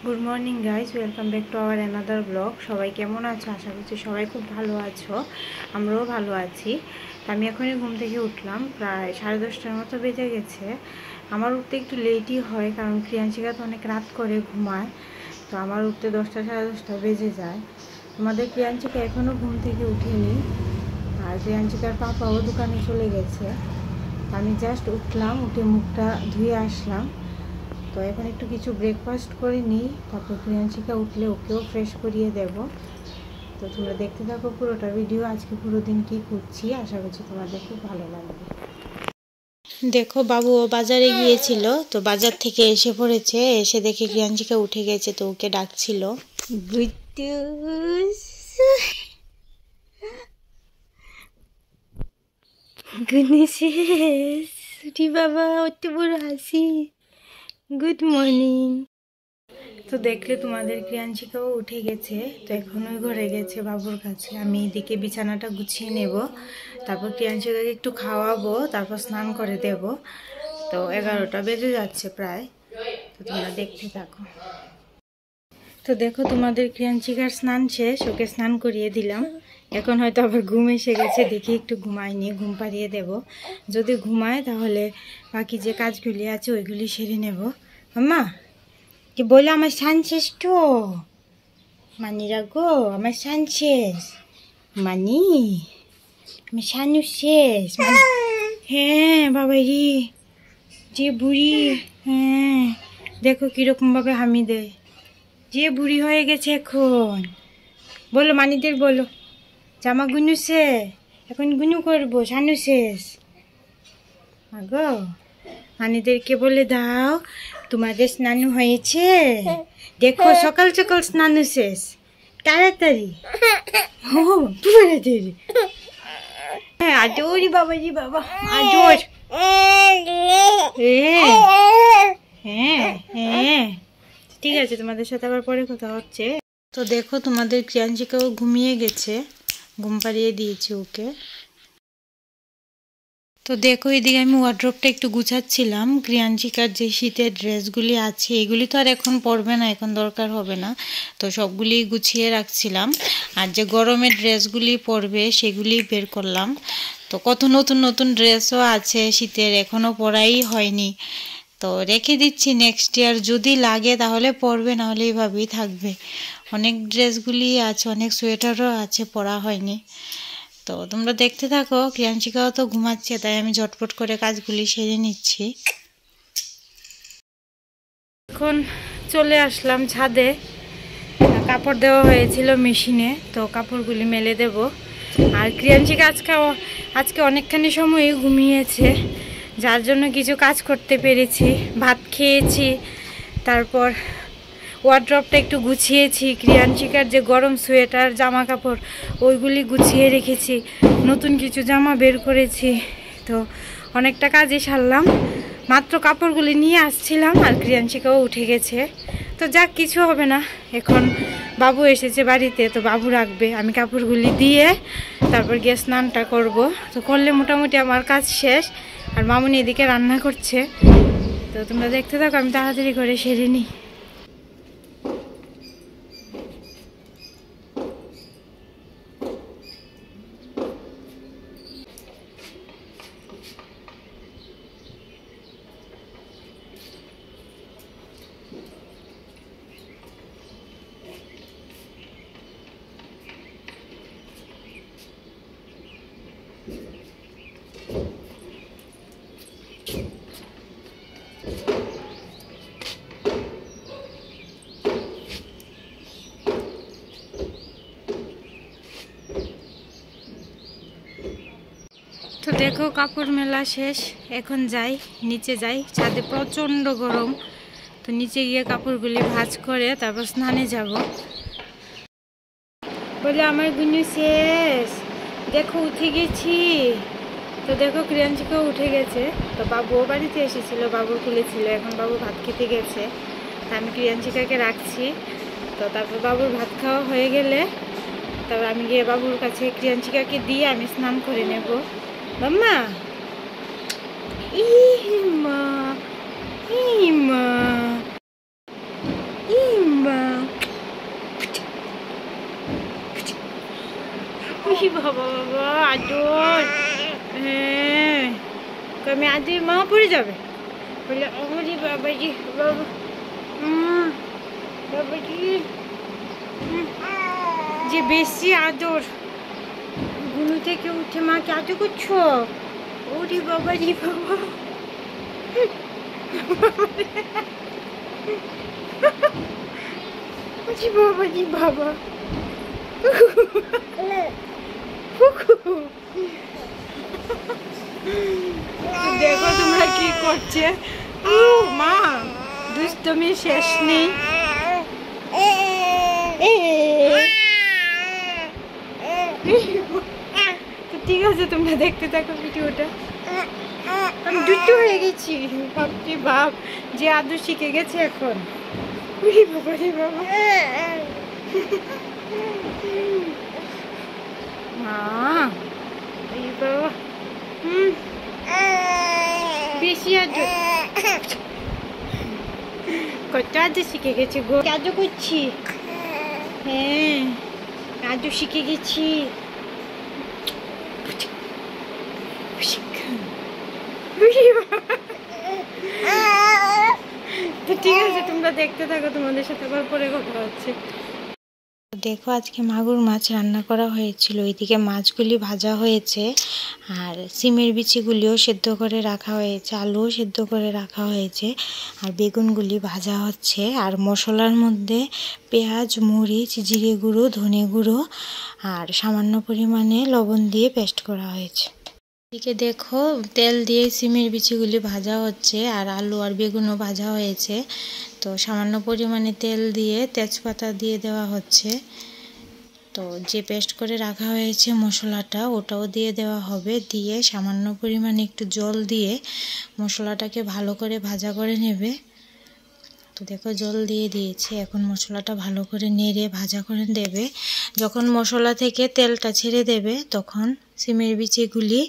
Good morning guys, welcome back to our another blog. সবাই কেমন আছো? আশা করছি সবাই খুব ভালো আছো, আমরাও ভালো আছি। আমি এখনই ঘুম থেকে উঠলাম, প্রায় 10:30টার মতো বেজে গেছে। আমার উঠতে একটু লেটই হয়, কারণ ক্রিয়াংশিকা তো অনেক রাত করে ঘুমায়, তো আমার উঠতে 10টা 10:30 বেজে যায়। আমাদের ক্রিয়াংশিকা এখনও ঘুম থেকে উঠেনি, আর ক্রিয়াংশিকার পাপাও দোকানে চলে গেছে। আমি জাস্ট উঠলাম, উঠে মুখটা ধুয়ে আসলাম। তো এখন একটু কিছু ব্রেকফাস্ট করে নিই, তারপর ক্রিয়াংশিকা উঠলে ওকেও ফ্রেশ করিয়ে দেব। তো তোমরা দেখতে থাকো পুরোটা ভিডিও, আজকে পুরো দিন কী করছি, আশা করছি তোমাদের খুব ভালো লাগবে। দেখো, বাবু বাজারে গিয়েছিল, তো বাজার থেকে এসে পড়েছে, এসে দেখে ক্রিয়াংশিকা উঠে গেছে, তো ওকে ডাকছিল। বাবা অত বড় হাসি। Good morning. তো দেখলে তোমাদের ক্রিয়াংশিকাও উঠে গেছে, তো এখন ওই ঘরে গেছে বাবুর কাছে। আমি এদিকে বিছানাটা গুছিয়ে নেব, তারপর ক্রিয়াংশিকাকে একটু খাওয়াবো, তারপর স্নান করে দেব। তো 11টা বেজে যাচ্ছে প্রায়, তো তোমরা দেখতে থাকো। তো দেখো, তোমাদের ক্রিয়াংশিকার স্নান শেষ, ওকে স্নান করিয়ে দিলাম। এখন হয়তো আবার ঘুম এসে গেছে, দেখি একটু ঘুমাইনি, ঘুম পাড়িয়ে দেব। যদি ঘুমায় তাহলে বাকি যে কাজগুলি আছে ওইগুলি সেরে নেব। আম্মা কি বললো, আমার স্নান শেষ তো? মানিরা গো, আমার স্নান শেষ। মানি, আমার স্নানও শেষ। হ্যাঁ বাবারি, যে বুড়ি, হ্যাঁ দেখো কিরকম ভাবে হামি দেয়, যে বুড়ি হয়ে গেছে এখন। বলো মানিদের, বলো জামা গুনুছে, এখন গুনু করবো, স্নানও শেষ। গো মানিদেরকে বলে দাও তোমাদের স্নান হয়েছে, দেখো সকাল সকাল স্নান শেষ, তাড়াতাড়ি। ও তাড়াতাড়ি, হ্যাঁ আদরি বাবাজি, বাবা আদর। হ্যাঁ হ্যাঁ ঠিক আছে, তোমাদের সাথে আবার পরে কথা হচ্ছে। তো দেখো, তোমাদের ক্রিয়াংশিকাও ঘুমিয়ে গেছে, ঘুম পাড়িয়ে দিয়েছি ওকে। তো দেখো, এদিকে আমি ওয়ার্ড্রপটা একটু গুছাচ্ছিলাম। ক্রিয়াংশিকার যে শীতের ড্রেসগুলি আছে এগুলি তো আর এখন পরবে না, এখন দরকার হবে না, তো সবগুলি গুছিয়ে রাখছিলাম। আর যে গরমের ড্রেসগুলি পরবে সেগুলি বের করলাম। তো কত নতুন নতুন ড্রেসও আছে শীতের, এখনও পরাই হয়নি, তো রেখে দিচ্ছি। নেক্সট ইয়ার যদি লাগে তাহলে পরবে, নাহলে এইভাবেই থাকবে। অনেক ড্রেসগুলি আছে, অনেক সোয়েটারও আছে, পরা হয়নি। তো তোমরা দেখতে থাকো। ক্রিয়াংশিকাও তো ঘুমাচ্ছে, তাই আমি ঝটপট করে কাজগুলি সেরে নিচ্ছি। এখন চলে আসলাম ছাদে, কাপড় দেওয়া হয়েছিল মেশিনে, তো কাপড়গুলি মেলে দেব। আর ক্রিয়াংশিকা আজকে অনেকখানি সময় ঘুমিয়েছে, যার জন্য কিছু কাজ করতে পেরেছি। ভাত খেয়েছি, তারপর ওয়ার্ড্রপটা একটু গুছিয়েছি। ক্রিয়াংশিকার যে গরম সোয়েটার জামা কাপড় ওইগুলি গুছিয়ে রেখেছি, নতুন কিছু জামা বের করেছি। তো অনেকটা কাজই সারলাম, মাত্র কাপড়গুলি নিয়ে আসছিলাম, আর ক্রিয়াংশিকাও উঠে গেছে। তো যাক, কিছু হবে না। এখন বাবু এসেছে বাড়িতে, তো বাবু রাখবে, আমি কাপড়গুলি দিয়ে তারপর গিয়ে স্নানটা করব। তো করলে মোটামুটি আমার কাজ শেষ। আর মামুনি এদিকে রান্না করছে, তো তোমরা দেখতে থাকো, আমি তাড়াতাড়ি করে সেরে নিই। তো দেখো, কাপড় মেলা শেষ, এখন যাই নিচে যাই, ছাদে প্রচণ্ড গরম। তো নিচে গিয়ে কাপড়গুলি ভাঁজ করে তারপর স্নানে যাব। বলে আমার গুনু শেষ, দেখো উঠে গেছি। তো দেখো, ক্রিয়াংশিকাও উঠে গেছে। তো বাবুও বাড়িতে এসেছিল, বাবুর খুলেছিল, এখন বাবু ভাত খেতে গেছে, তা আমি ক্রিয়াংশিকাকে রাখছি। তো তারপর বাবুর ভাত খাওয়া হয়ে গেলে তারপর আমি গিয়ে বাবুর কাছে ক্রিয়াংশিকাকে দিয়ে আমি স্নান করে নেব। মাম্মা, ইমা ইমা ইমা বাবা বাবা আদর, হ্যাঁ আমি আদর, মা পড়ে যাবে বলে আমারই বাবাজি, বাবা বাবাজি যে বেশি আদর, ঘুম থেকে উঠে মাকে আদর করছো, ওরে বাবাজি বাবা, বাবাজি বাবা, দেখো তোমরা কি করছে, ও মা দুষ্টমি শেষ নেই। ঠিক আছে তোমরা দেখতে থাকো ভিডিওটা। আমি দুটো হয়ে গেছি, ভাবছি বাপ যে আদর শিখে গেছে এখন। বাবা রে বাবা, মা বাবা বেশি আদর, কত আদর শিখে গেছে গো, আদর করছি, হ্যাঁ আদর শিখে গেছি। তো ঠিক আছে তোমরা দেখতে থাকো, তোমাদের সাথে আবার পরে কথা হচ্ছে। দেখো আজকে মাগুর মাছ রান্না করা হয়েছিল, এইদিকে মাছগুলি ভাজা হয়েছে আর সিমের বিচিগুলিও সেদ্ধ করে রাখা হয়েছে, আলুও সেদ্ধ করে রাখা হয়েছে আর বেগুনগুলি ভাজা হচ্ছে। আর মশলার মধ্যে পেঁয়াজ, মরিচ, জিরে গুঁড়ো, ধনে গুঁড়ো আর সামান্য পরিমাণে লবণ দিয়ে পেস্ট করা হয়েছে। এদিকে দেখো তেল দিয়ে সিমের বিচিগুলি ভাজা হচ্ছে আর আলু আর বেগুনও ভাজা হয়েছে। তো সামান্য পরিমাণে তেল দিয়ে তেজপাতা দিয়ে দেওয়া হচ্ছে। তো যে পেস্ট করে রাখা হয়েছে মশলাটা ওটাও দিয়ে দেওয়া হবে, দিয়ে সামান্য পরিমাণে একটু জল দিয়ে মশলাটাকে ভালো করে ভাজা করে নেবে। তো দেখো জল দিয়ে দিয়েছে, এখন মশলাটা ভালো করে নেড়ে ভাজা করে দেবে। যখন মশলা থেকে তেলটা ছেড়ে দেবে তখন সিমের বিচিগুলি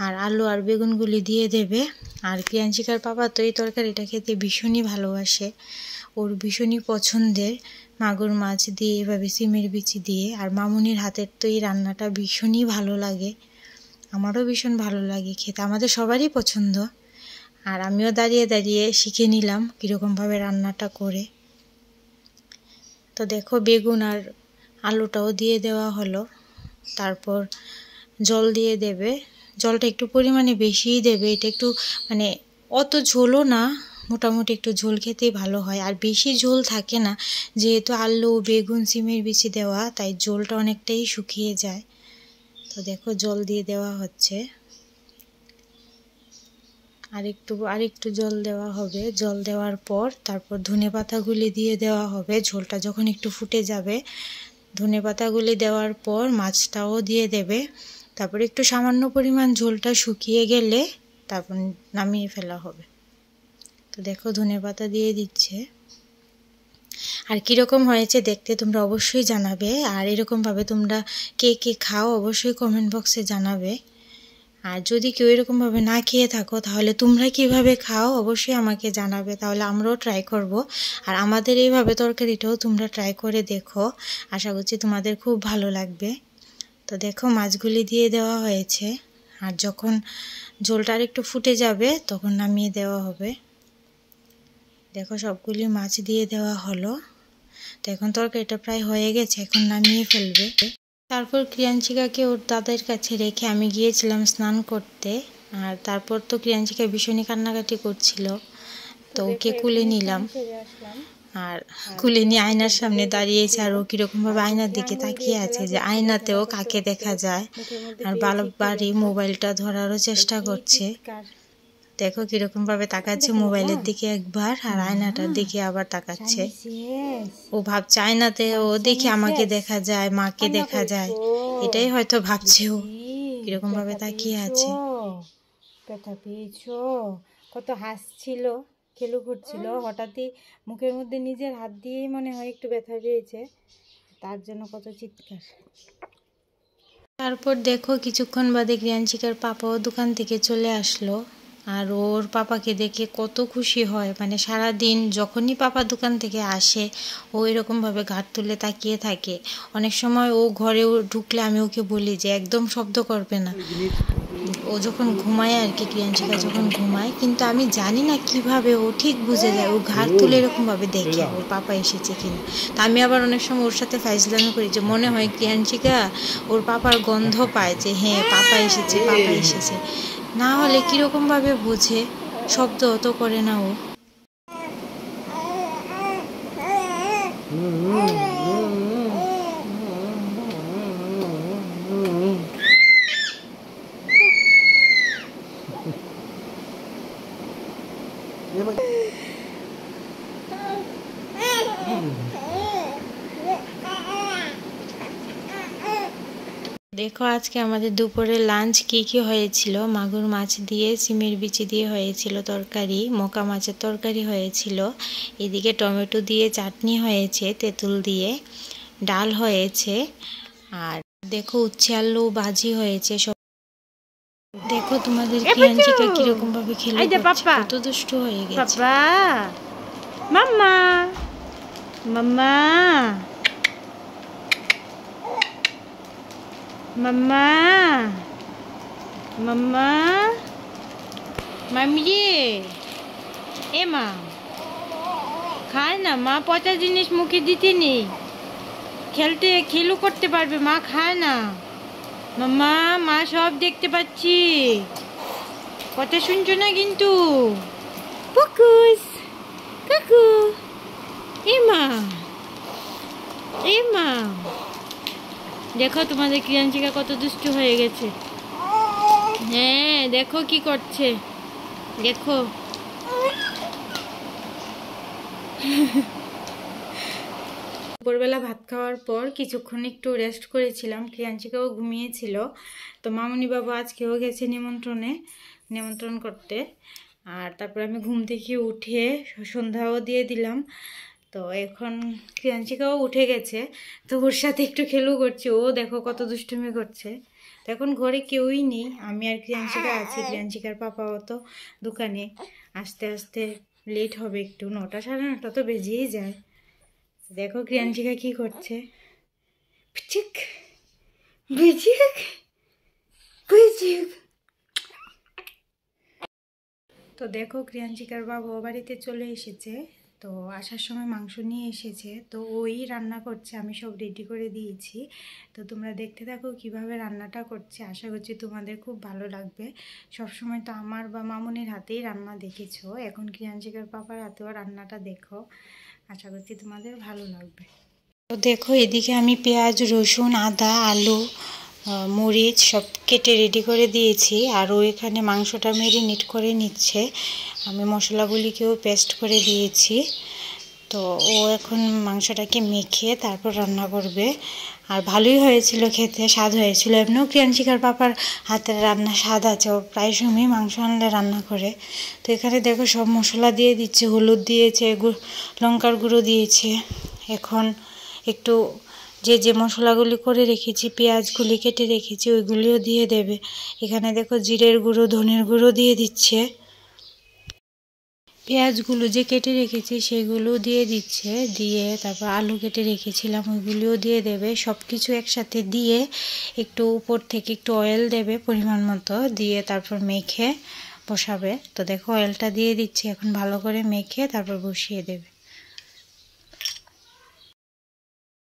আর আলু আর বেগুনগুলি দিয়ে দেবে। আর প্রিয়াংশিকার পাপা তো এই তরকারিটা খেতে ভীষণই ভালোবাসে, ওর ভীষণই পছন্দের মাগুর মাছ দিয়ে এভাবে সিমের বিচি দিয়ে। আর মামুনির হাতের তো এই রান্নাটা ভীষণই ভালো লাগে, আমারও ভীষণ ভালো লাগে খেতে, আমাদের সবারই পছন্দ। আর আমিও দাঁড়িয়ে দাঁড়িয়ে শিখে নিলাম কীরকমভাবে রান্নাটা করে। তো দেখো বেগুন আর আলুটাও দিয়ে দেওয়া হলো, তারপর জল দিয়ে দেবে, জলটা একটু পরিমাণে বেশিই দেবে, এটা একটু মানে অত ঝোলও না, মোটামুটি একটু ঝোল খেতেই ভালো হয় আর বেশি ঝোল থাকে না, যেহেতু আলু বেগুন সিমের বিচি দেওয়া তাই ঝোলটা অনেকটাই শুকিয়ে যায়। তো দেখো জল দিয়ে দেওয়া হচ্ছে, আরেকটু জল দেওয়া হবে। জল দেওয়ার পর তারপর ধনেপাতাগুলি দিয়ে দেওয়া হবে, ঝোলটা যখন একটু ফুটে যাবে ধনেপাতাগুলি দেওয়ার পর মাছটাও দিয়ে দেবে। তারপর একটু সামান্য পরিমাণ ঝোলটা শুকিয়ে গেলে তারপর নামিয়ে ফেলা হবে। তো দেখো ধনেপাতা দিয়ে দিচ্ছে। আর কীরকম হয়েছে দেখতে তোমরা অবশ্যই জানাবে, আর এরকমভাবে তোমরা কে কে খাও অবশ্যই কমেন্ট বক্সে জানাবে। আর যদি কেউ এরকমভাবে না খেয়ে থাকো তাহলে তোমরা কিভাবে খাও অবশ্যই আমাকে জানাবে, তাহলে আমরাও ট্রাই করব। আর আমাদের এইভাবে তরকারিটাও তোমরা ট্রাই করে দেখো, আশা করছি তোমাদের খুব ভালো লাগবে। তো দেখো মাছগুলি দিয়ে দেওয়া হয়েছে, আর যখন ঝোলটা আরেকটু ফুটে যাবে তখন নামিয়ে দেওয়া হবে। দেখো সবগুলি মাছ দিয়ে দেওয়া হলো। তো এখন তরকারিটা প্রায় হয়ে গেছে, এখন নামিয়ে ফেলবে। তারপর ক্রিয়াঞ্চিকাকে ওর দাদার কাছে রেখে আমি গিয়েছিলাম স্নান করতে। আর তারপর তো ক্রিয়াঞ্চিকা ভীষণই কান্নাকাটি করছিল, তো ওকে কুলে নিলাম। আর কুলে নিয়ে আয়নার সামনে দাঁড়িয়েছে, আর ও কীরকমভাবে আয়নার দিকে তাকিয়ে আছে যে আয়নাতেও কাকে দেখা যায়, আর বারবারই মোবাইলটা ধরারও চেষ্টা করছে। দেখো কীরকমভাবে তাকাচ্ছে মোবাইলের দিকে একবার আর আয়নাটার দিকে আবার তাকাচ্ছে। ও ভাবছে আয়নাতে ও দেখে আমাকে দেখা যায়, মাকে দেখা যায়, এটাই হয়তো ভাবছে ও, কীরকমভাবে তাকিয়ে আছে। ব্যথা পেয়েছো? কত হাসছিল, খেলু করছিল, হঠাৎই মুখের মধ্যে নিজের হাত দিয়েই মনে হয় একটু ব্যথা পেয়েছে, তার জন্য কত চিৎকার। তারপর দেখো কিছুক্ষণ বাদে ক্রিয়াঞ্চিকার পাপাও দোকান থেকে চলে আসলো। আর ওর পাপাকে দেখে কত খুশি হয়, মানে সারাদিন যখনই পাপা দোকান থেকে আসে ও এরকমভাবে ঘাড় তুলে তাকিয়ে থাকে। অনেক সময় ও ঘরে ঢুকলে আমি ওকে বলি যে একদম শব্দ করবে না, ও যখন ঘুমায় আর কি, ক্রিয়াঞ্চিকা যখন ঘুমায়, কিন্তু আমি জানি না কিভাবে ও ঠিক বুঝে যায়, ও ঘাড় তুলে এরকমভাবে দেখে ওর পাপা এসেছে কিনা। তা আমি আবার অনেক সময় ওর সাথে ফাইজলামি করি যে মনে হয় ক্রিয়াঞ্চিকা ওর পাপার গন্ধ পায় যে হ্যাঁ পাপা এসেছে, পাপা এসেছে। না হলে কীরকমভাবে বুঝে, শব্দ অত করে না ও। দেখো আজকে আমাদের দুপুরে লাঞ্চ কি হয়েছিল। মাগুর মাছ দিয়ে সিমের বিচি দিয়ে হয়েছিল তরকারি, মোকা মাছের তরকারি হয়েছিল, এদিকে টমেটো দিয়ে চাটনি হয়েছে, তেঁতুল দিয়ে ডাল হয়েছে, আর দেখো উচ্ছে আলু ভাজি হয়েছে সব। দেখো তোমাদের ক্রিয়াঞ্চিকা কিরকম ভাবে খেলে, কত দুষ্টু হয়ে গেছে। মাম্মা মাম্মা মাম্মা মাম্মা মামি এ মা খায় না, মা পচা জিনিস মুখে দিতে নেই, খেলু করতে পারবে, মা খায় না। মাম্মা মা সব দেখতে পাচ্ছি, কথা শুনছো না কিন্তু। পুকুস কাকু এ মা দেখো তোমাদের ক্রিয়াঞ্চিকা কত দুষ্টু হয়ে গেছে। হ্যাঁ দেখো কি করছে, দেখো দুপুরবেলা ভাত খাওয়ার পর কিছুক্ষণ একটু রেস্ট করেছিলাম, ক্রিয়াঞ্চিকাও ঘুমিয়েছিল। তো মামুনি বাবা আজকেও গেছে নিমন্ত্রণ করতে। আর তারপর আমি ঘুম থেকে উঠে সন্ধ্যাও দিয়ে দিলাম। তো এখন ক্রিয়াঞ্চিকাও উঠে গেছে, তো ওর সাথে একটু খেলু করছে। ও দেখো কত দুষ্টুমি করছে। তো এখন ঘরে কেউই নেই, আমি আর ক্রিয়াঞ্চিকা আছি, ক্রিয়াঞ্চিকার পাপাও তো দোকানে, আস্তে আস্তে লেট হবে একটু, 9টা সাড়ে 9টা তো বেজেই যায়। দেখো ক্রিয়াঞ্চিকা কি করছে, তো দেখো ক্রিয়াঞ্চিকার বাবা বাড়িতে চলে এসেছে। তো আসার সময় মাংস নিয়ে এসেছে, তো ওই রান্না করছে, আমি সব রেডি করে দিয়েছি। তো তোমরা দেখতে থাকো কিভাবে রান্নাটা করছে, আশা করছি তোমাদের খুব ভালো লাগবে। সবসময় তো আমার বা মামুনির হাতেই রান্না দেখেছো, এখন ক্রিয়াঞ্চিকার পাপার হাতেও রান্নাটা দেখো, আশা করছি তোমাদের ভালো লাগবে। তো দেখো এদিকে আমি পেঁয়াজ রসুন আদা আলু মরিচ সব কেটে রেডি করে দিয়েছি, আর ও এখানে মাংসটা ম্যারিনেট করে নিচ্ছে, আমি মশলাগুলিকেও পেস্ট করে দিয়েছি। তো ও এখন মাংসটাকে মেখে তারপর রান্না করবে। আর ভালোই হয়েছিল খেতে, স্বাদ হয়েছিল। এমনিও ক্রিয়াঞ্চিকার পাপার হাতের রান্না স্বাদ আছে, ও প্রায় সময় মাংস আনলে রান্না করে। তো এখানে দেখো সব মশলা দিয়ে দিচ্ছে, হলুদ দিয়েছে, লঙ্কার গুঁড়ো দিয়েছে। এখন একটু যে মশলাগুলি করে রেখেছি, পেঁয়াজগুলি কেটে রেখেছি, ওইগুলিও দিয়ে দেবে। এখানে দেখো জিরের গুঁড়ো ধনের গুঁড়ো দিয়ে দিচ্ছে, পেঁয়াজগুলো যে কেটে রেখেছি সেগুলো দিয়ে দিচ্ছে, দিয়ে তারপর আলু কেটে রেখেছিলাম ওইগুলিও দিয়ে দেবে। সব কিছু একসাথে দিয়ে একটু উপর থেকে একটু অয়েল দেবে পরিমাণ মতো, দিয়ে তারপর মেখে বসাবে। তো দেখো অয়েলটা দিয়ে দিচ্ছি, এখন ভালো করে মেখে তারপর বসিয়ে দেবে।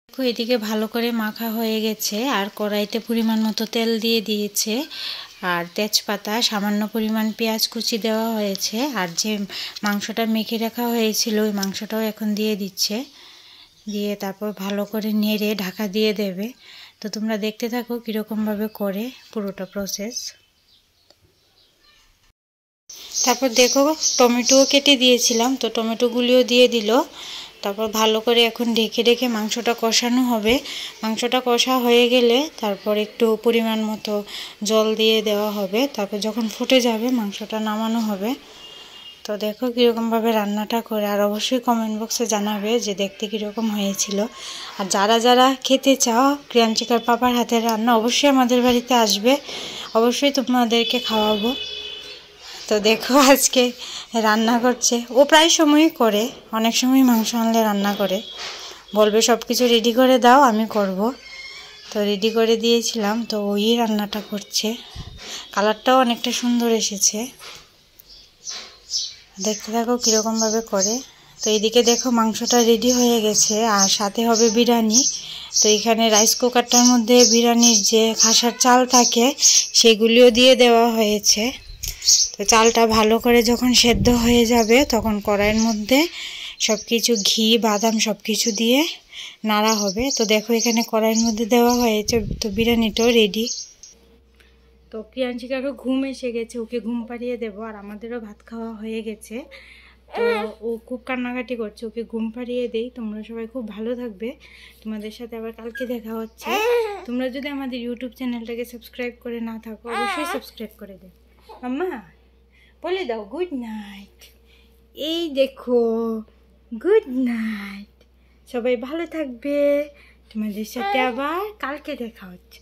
দেখো এদিকে ভালো করে মাখা হয়ে গেছে, আর কড়াইতে পরিমাণ মতো তেল দিয়ে দিয়েছে, আর তেজপাতা, সামান্য পরিমাণ পেঁয়াজ কুচি দেওয়া হয়েছে, আর যে মাংসটা মেখে রাখা হয়েছিল ওই মাংসটাও এখন দিয়ে দিচ্ছে, দিয়ে তারপর ভালো করে নেড়ে ঢাকা দিয়ে দেবে। তো তোমরা দেখতে থাকো কীরকমভাবে করে পুরোটা প্রসেস। তারপর দেখো টমেটোও কেটে দিয়েছিলাম, তো টমেটোগুলিও দিয়ে দিল। তারপর ভালো করে এখন ঢেকে মাংসটা কষানো হবে। মাংসটা কষা হয়ে গেলে তারপর একটু পরিমাণ মতো জল দিয়ে দেওয়া হবে, তারপর যখন ফুটে যাবে মাংসটা নামানো হবে। তো দেখো কীরকমভাবে রান্নাটা করে, আর অবশ্যই কমেন্ট বক্সে জানাবে যে দেখতে কীরকম হয়েছিল। আর যারা খেতে চাও ক্রিয়াঞ্চিকার পাপার হাতের রান্না, অবশ্যই আমাদের বাড়িতে আসবে, অবশ্যই তোমাদেরকে খাওয়াবো। তো দেখো আজকে রান্না করছে, ও প্রায় সময়ই করে, অনেক সময় মাংস আনলে রান্না করে, বলবে সব কিছু রেডি করে দাও আমি করব। তো রেডি করে দিয়েছিলাম, তো ওই রান্নাটা করছে। কালারটাও অনেকটা সুন্দর এসেছে, দেখতে থাকো কীরকমভাবে করে। তো এইদিকে দেখো মাংসটা রেডি হয়ে গেছে, আর সাথে হবে বিরিয়ানি। তো এখানে রাইস কুকারটার মধ্যে বিরিয়ানির যে খাসার চাল থাকে সেগুলিও দিয়ে দেওয়া হয়েছে। তো চালটা ভালো করে যখন সেদ্ধ হয়ে যাবে তখন কড়াইয়ের মধ্যে সব কিছু ঘি বাদাম সব কিছু দিয়ে নাড়া হবে। তো দেখো এখানে কড়াইয়ের মধ্যে দেওয়া হয়েছে, তো বিরিয়ানিটাও রেডি। তো প্রিয়াংশিকারও ঘুম এসে গেছে, ওকে ঘুম পাড়িয়ে দেবো, আর আমাদেরও ভাত খাওয়া হয়ে গেছে। তো ও খুব কান্নাকাটি করছে, ওকে ঘুম পাড়িয়ে দেই। তোমরা সবাই খুব ভালো থাকবে, তোমাদের সাথে আবার কালকে দেখা হচ্ছে। তোমরা যদি আমাদের ইউটিউব চ্যানেলটাকে সাবস্ক্রাইব করে না থাকো অবশ্যই সাবস্ক্রাইব করে দেবে। আম্মা বলে দাও গুড নাইট। এই দেখো গুড নাইট, সবাই ভালো থাকবে, তোমাদের সাথে আবার কালকে দেখা হচ্ছে।